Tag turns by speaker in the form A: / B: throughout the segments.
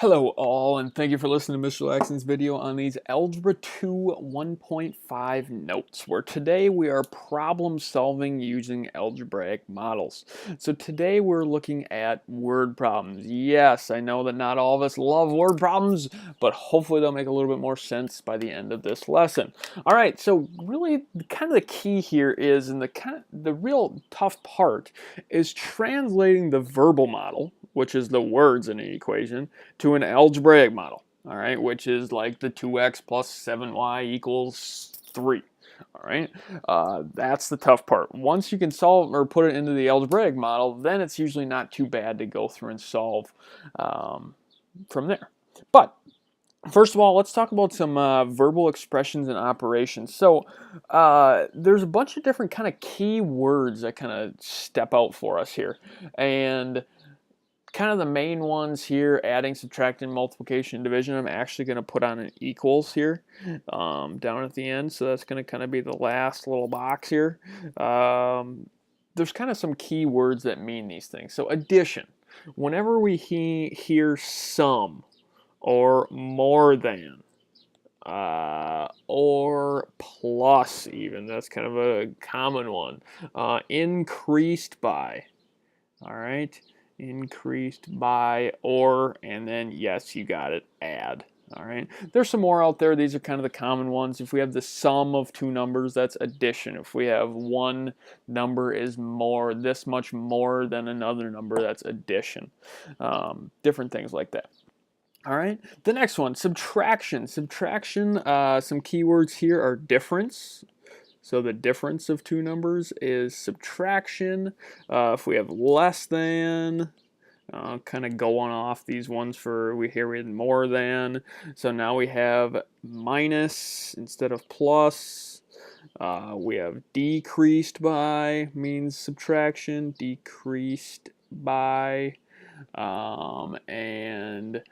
A: Hello all, and thank you for listening to Mr. Laxton's video on these Algebra 2 1.5 notes, where today we are problem solving using algebraic models. So today we're looking at word problems. Yes, I know that not all of us love word problems, but hopefully they'll make a little bit more sense by the end of this lesson. All right, so really kind of the key here is, and the real tough part is translating the verbal model, which is the words in an equation, to an algebraic model, all right, which is like the 2x plus 7y equals 3. All right, that's the tough part. Once you can solve or put it into the algebraic model, then it's usually not too bad to go through and solve from there. But first of all, let's talk about some verbal expressions and operations. So there's a bunch of different kind of key words that kind of step out for us here, and kind of the main ones here: adding, subtracting, multiplication, division. I'm actually going to put on an equals here down at the end, so that's going to kind of be the last little box here. There's kind of some key words that mean these things. So addition, whenever we hear some or more than or plus, even, that's kind of a common one. Increased by, all right, increased by, or, and then yes, you got it, add. All right, there's some more out there. These are kind of the common ones. If we have the sum of two numbers, that's addition. If we have one number is more, this much more than another number, that's addition. Different things like that. All right, the next one, subtraction. Subtraction, some keywords here are difference. So the difference of two numbers is subtraction. If we have less than, kind of going off these ones for, we had more than. So now we have minus instead of plus. We have decreased by, means subtraction, decreased by. And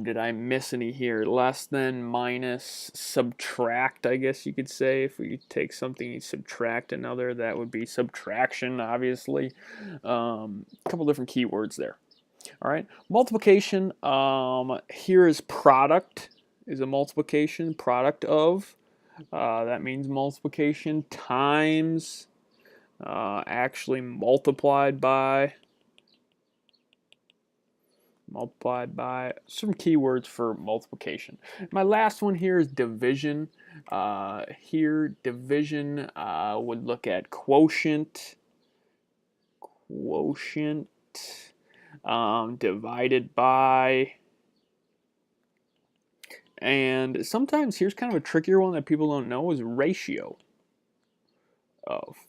A: did I miss any here? Less than, minus, subtract, I guess you could say. If we take something and subtract another, that would be subtraction, obviously. A couple different keywords there. All right, multiplication. Here is product, is a multiplication, product of. That means multiplication, times, actually multiplied by. Multiplied by, some keywords for multiplication. My last one here is division. Here, division would look at quotient, divided by, and sometimes here's kind of a trickier one that people don't know is ratio.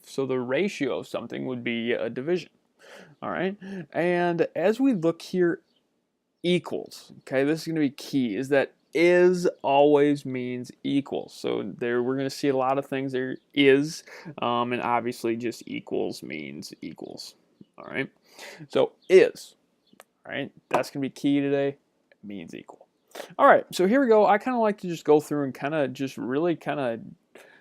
A: So the ratio of something would be a division. All right, and as we look here, equals, okay, this is going to be key, is that is always means equals. So there we're going to see a lot of things there, is, and obviously just equals means equals. All right, so is, all right, that's going to be key today, it means equal. All right, so here we go. I kind of like to just go through and kind of just really kind of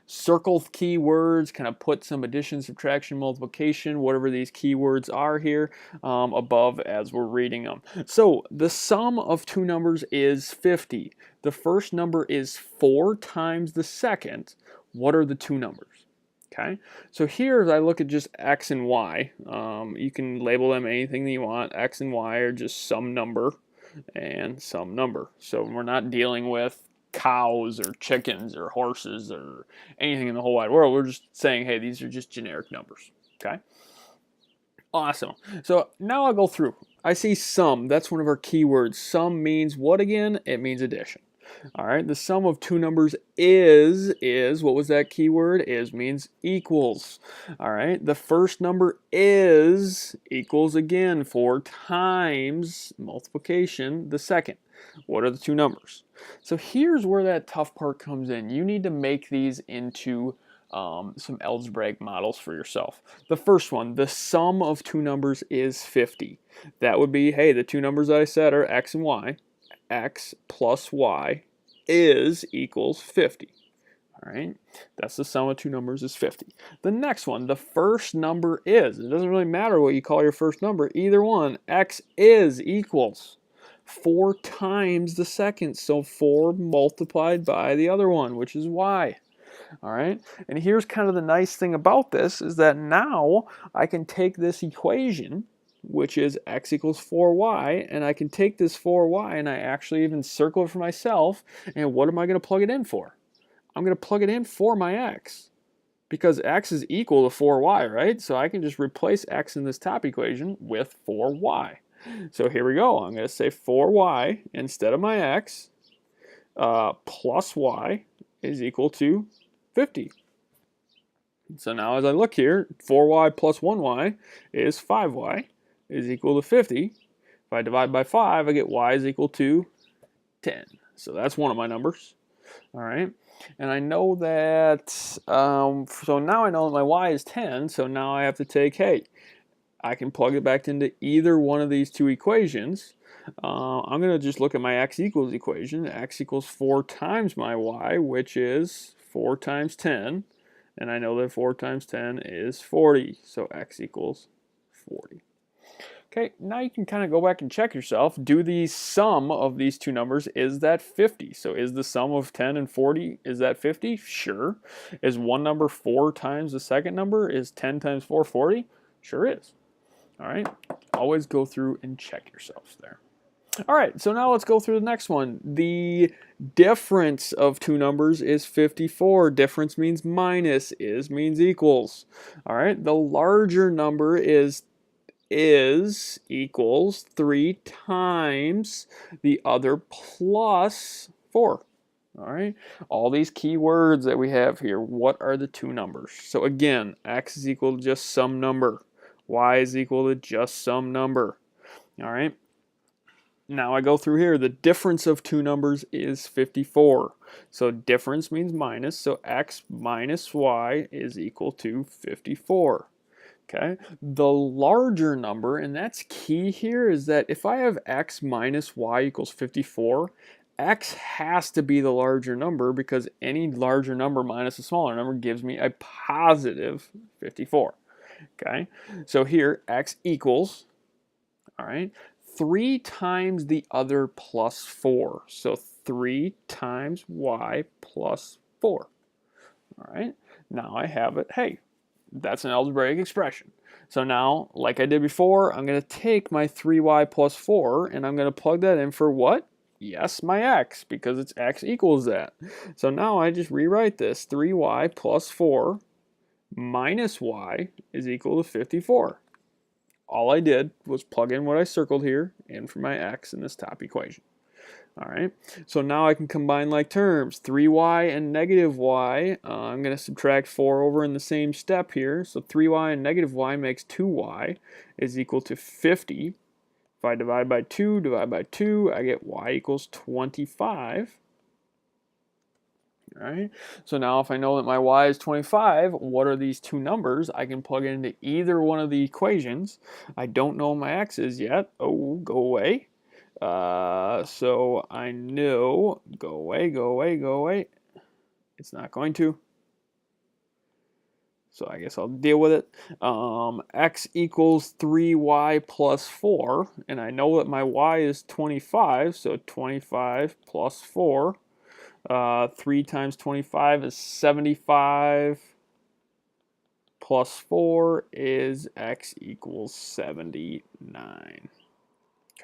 A: circle keywords, kind of put some addition, subtraction, multiplication, whatever these keywords are here above as we're reading them. So the sum of two numbers is 50. The first number is 4 times the second. What are the two numbers? Okay, so here as I look at just x and y, you can label them anything that you want. X and y are just some number and some number. So we're not dealing with cows or chickens or horses or anything in the whole wide world. We're just saying, hey, these are just generic numbers. Okay, awesome. So now I'll go through. I see sum. That's one of our keywords. Sum means what again? It means addition. All right, the sum of two numbers is, what was that keyword? Is means equals. All right, the first number is equals again 4 times multiplication the second. What are the two numbers? So here's where that tough part comes in. You need to make these into some algebraic models for yourself. The first one, the sum of two numbers is 50. That would be, hey, the two numbers that I said are x and y. X plus y is equals 50. All right, that's the sum of two numbers is 50. The next one, the first number is, it doesn't really matter what you call your first number, either one, x is equals. 4 times the second. So 4 multiplied by the other one, which is y. All right, and here's kind of the nice thing about this is that now I can take this equation, which is x equals 4y, and I can take this 4y and I actually even circle it for myself. And what am I going to plug it in for? I'm going to plug it in for my x, because x is equal to 4y, right? So I can just replace x in this top equation with 4y. So here we go. I'm going to say 4y instead of my x plus y is equal to 50. So now as I look here, 4y plus 1y is 5y is equal to 50. If I divide by 5, I get y is equal to 10. So that's one of my numbers. All right. And I know that, so now I know that my y is 10, so now I have to take, hey, I can plug it back into either one of these two equations. I'm going to just look at my x equals equation. X equals 4 times my y, which is 4 times 10. And I know that 4 times 10 is 40. So x equals 40. Okay, now you can kind of go back and check yourself. Do the sum of these two numbers, is that 50? So is the sum of 10 and 40, is that 50? Sure. Is one number 4 times the second number? Is 10 times 4 40? Sure is. All right, always go through and check yourselves there. All right, so now let's go through the next one. The difference of two numbers is 54. Difference means minus, is means equals. All right, the larger number is equals 3 times the other plus 4. All right, all these key words that we have here, what are the two numbers? So again, x is equal to just some number. Y is equal to just some number. All right, now I go through here. The difference of two numbers is 54. So difference means minus, so x minus y is equal to 54. Okay, the larger number, and that's key here, is that if I have x minus y equals 54, x has to be the larger number, because any larger number minus a smaller number gives me a positive 54. Okay, so here x equals, all right, 3 times the other plus 4. So 3 times y plus 4. All right, now I have it. Hey, that's an algebraic expression. So now, like I did before, I'm going to take my 3y plus 4 and I'm going to plug that in for what? Yes, my x, because it's x equals that. So now I just rewrite this. 3y plus 4 minus y is equal to 54. All I did was plug in what I circled here in for my x in this top equation. All right, so now I can combine like terms. 3y and negative y, I'm going to subtract 4 over in the same step here. So 3y and negative y makes 2y is equal to 50. If I divide by 2, I get y equals 25. All right, so now if I know that my y is 25, what are these two numbers? I can plug it into either one of the equations. I don't know what my x is yet. Oh, go away. So I know, go away, go away, go away. It's not going to. So I guess I'll deal with it. X equals 3y plus 4. And I know that my y is 25. So 25 plus 4. 3 times 25 is 75. Plus 4 is x equals 79.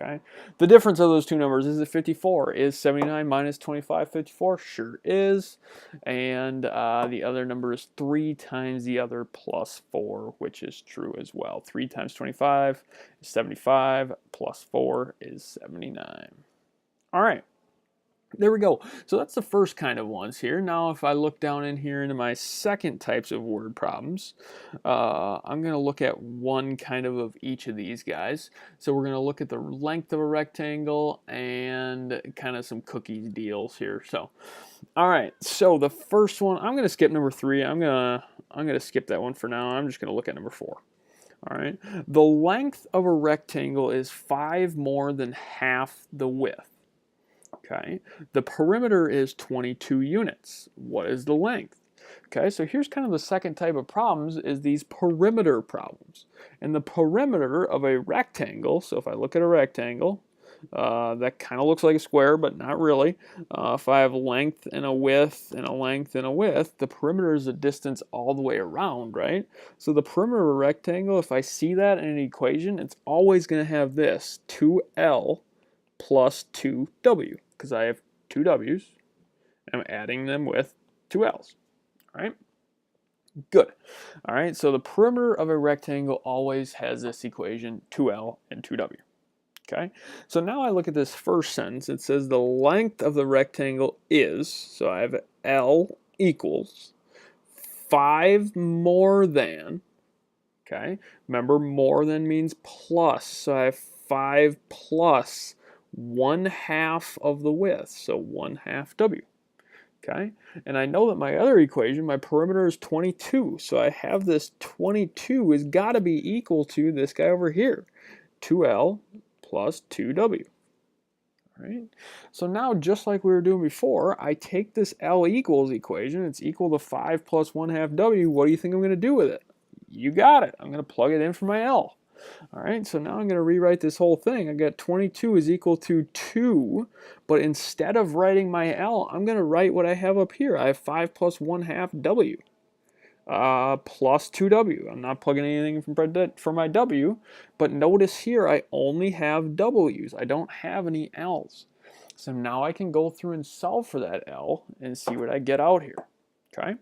A: Okay. The difference of those two numbers is that 54. Is 79 minus 25 54? Sure is. And the other number is 3 times the other plus 4, which is true as well. 3 times 25 is 75, plus 4 is 79. All right. There we go. So that's the first kind of ones here. Now if I look down in here into my second types of word problems, I'm going to look at one kind of each of these guys. So we're going to look at the length of a rectangle and kind of some cookies deals here. So, all right. So the first one, I'm going to skip number 3. I'm going to skip that one for now. I'm just going to look at number 4. All right. The length of a rectangle is 5 more than half the width. Okay, the perimeter is 22 units. What is the length? Okay, so here's kind of the second type of problems, is these perimeter problems. And the perimeter of a rectangle, so if I look at a rectangle, That kind of looks like a square, but not really. If I have length and a width and a length and a width, the perimeter is a distance all the way around, right? So the perimeter of a rectangle, if I see that in an equation, it's always going to have this, 2L plus 2W, because I have two W's, and I'm adding them with two L's, all right? Good. All right, so the perimeter of a rectangle always has this equation, 2L and 2W. Okay, so now I look at this first sentence. It says the length of the rectangle is, so I have L equals 5 more than, okay, remember more than means plus, so I have 5 plus 1/2 of the width, so 1/2 W. Okay, and I know that my other equation, my perimeter is 22, so I have this 22 has got to be equal to this guy over here, 2L plus 2W. All right, so now just like we were doing before, I take this L equals equation, it's equal to 5 plus 1/2 W. What do you think I'm going to do with it? You got it. I'm going to plug it in for my L. All right, so now I'm going to rewrite this whole thing. I got 22 is equal to 2, but instead of writing my L, I'm going to write what I have up here. I have 5 plus 1/2 W plus 2W. I'm not plugging anything for my W, but notice here I only have W's. I don't have any L's. So now I can go through and solve for that L and see what I get out here. Okay?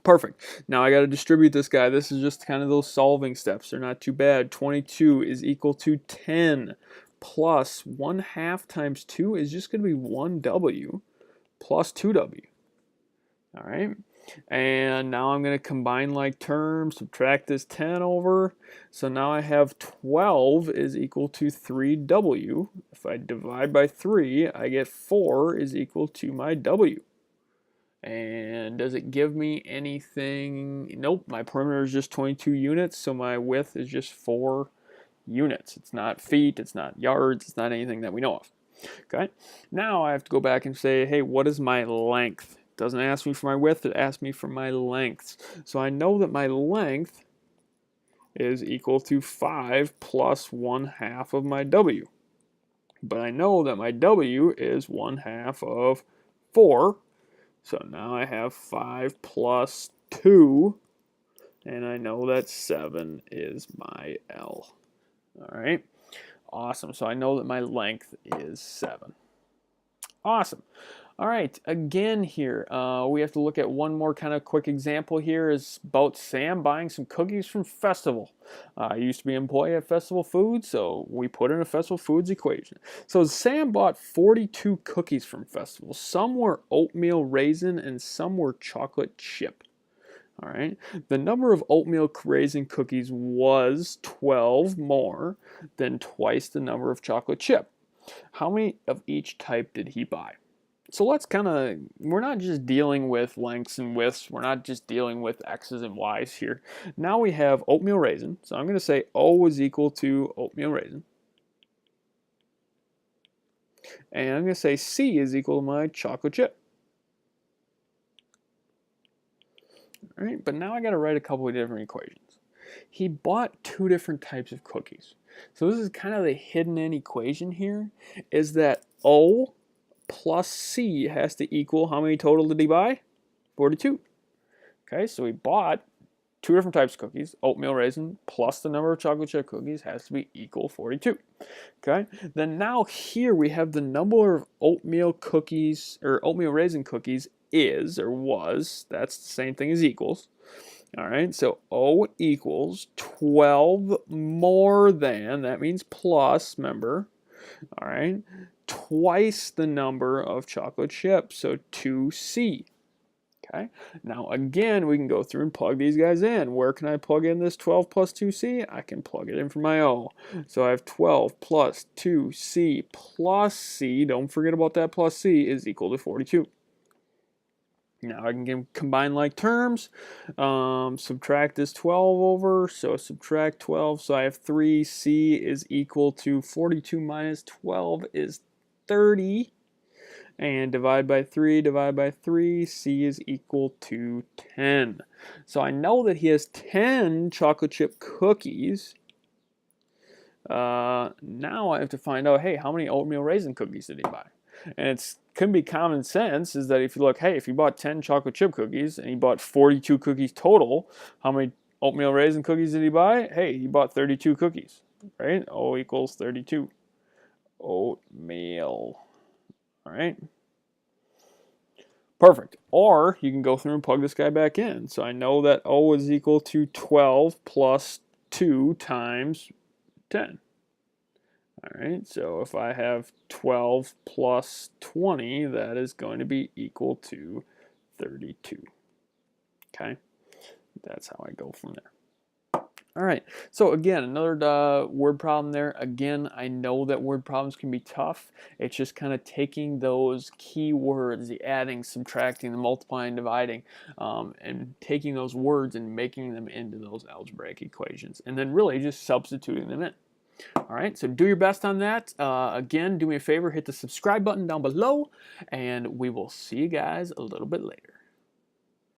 A: Perfect. Now I got to distribute this guy. This is just kind of those solving steps. They're not too bad. 22 is equal to 10 plus 1/2 times 2 is just going to be 1W plus 2W. All right. And now I'm going to combine like terms, subtract this 10 over. So now I have 12 is equal to 3W. If I divide by 3, I get 4 is equal to my W. And does it give me anything? Nope, my perimeter is just 22 units, so my width is just 4 units. It's not feet, it's not yards, it's not anything that we know of. Okay, now I have to go back and say, hey, what is my length? It doesn't ask me for my width, it asks me for my length. So I know that my length is equal to 5 plus 1/2 of my W. But I know that my W is 1/2 of 4. So now I have 5 plus 2, and I know that 7 is my L. All right, awesome. So I know that my length is 7. Awesome. All right, again here, we have to look at one more kind of quick example here is about Sam buying some cookies from Festival. I used to be an employee at Festival Foods, so we put in a Festival Foods equation. So Sam bought 42 cookies from Festival. Some were oatmeal raisin and some were chocolate chip. All right, the number of oatmeal raisin cookies was 12 more than twice the number of chocolate chip. How many of each type did he buy? So let's we're not just dealing with lengths and widths, we're not just dealing with X's and Y's here. Now we have oatmeal raisin, so I'm going to say O is equal to oatmeal raisin. And I'm going to say C is equal to my chocolate chip. All right, but now I got to write a couple of different equations. He bought 2 different types of cookies. So this is kind of the hidden in equation here, is that O plus C has to equal how many total did he buy? 42. Okay, so he bought 2 different types of cookies. Oatmeal raisin plus the number of chocolate chip cookies has to be equal 42. Okay, then now here we have the number of oatmeal cookies or oatmeal raisin cookies is or was. That's the same thing as equals. All right, so O equals 12 more than, that means plus, remember, all right, twice the number of chocolate chips, so 2C. Okay, now again, we can go through and plug these guys in. Where can I plug in this 12 plus 2C? I can plug it in for my O. So I have 12 plus 2C plus C, don't forget about that plus C, is equal to 42. Now I can combine like terms, subtract this 12 over, so subtract 12, so I have 3C is equal to 42 minus 12 is 30, and divide by 3, C is equal to 10. So I know that he has 10 chocolate chip cookies, Now I have to find out, hey, how many oatmeal raisin cookies did he buy? And it's can be common sense is that if you look, hey, if he bought 10 chocolate chip cookies and he bought 42 cookies total, how many oatmeal raisin cookies did he buy? Hey, he bought 32 cookies, right? O equals 32. Oatmeal, all right? Perfect. Or you can go through and plug this guy back in. So I know that O is equal to 12 plus 2 times 10. All right, so if I have 12 plus 20, that is going to be equal to 32. Okay, that's how I go from there. All right, so again, another word problem there. Again, I know that word problems can be tough. It's just kind of taking those key words, the adding, subtracting, the multiplying, dividing, and taking those words and making them into those algebraic equations, and then really just substituting them in. All right, so do your best on that. Again, do me a favor, hit the subscribe button down below, and we will see you guys a little bit later.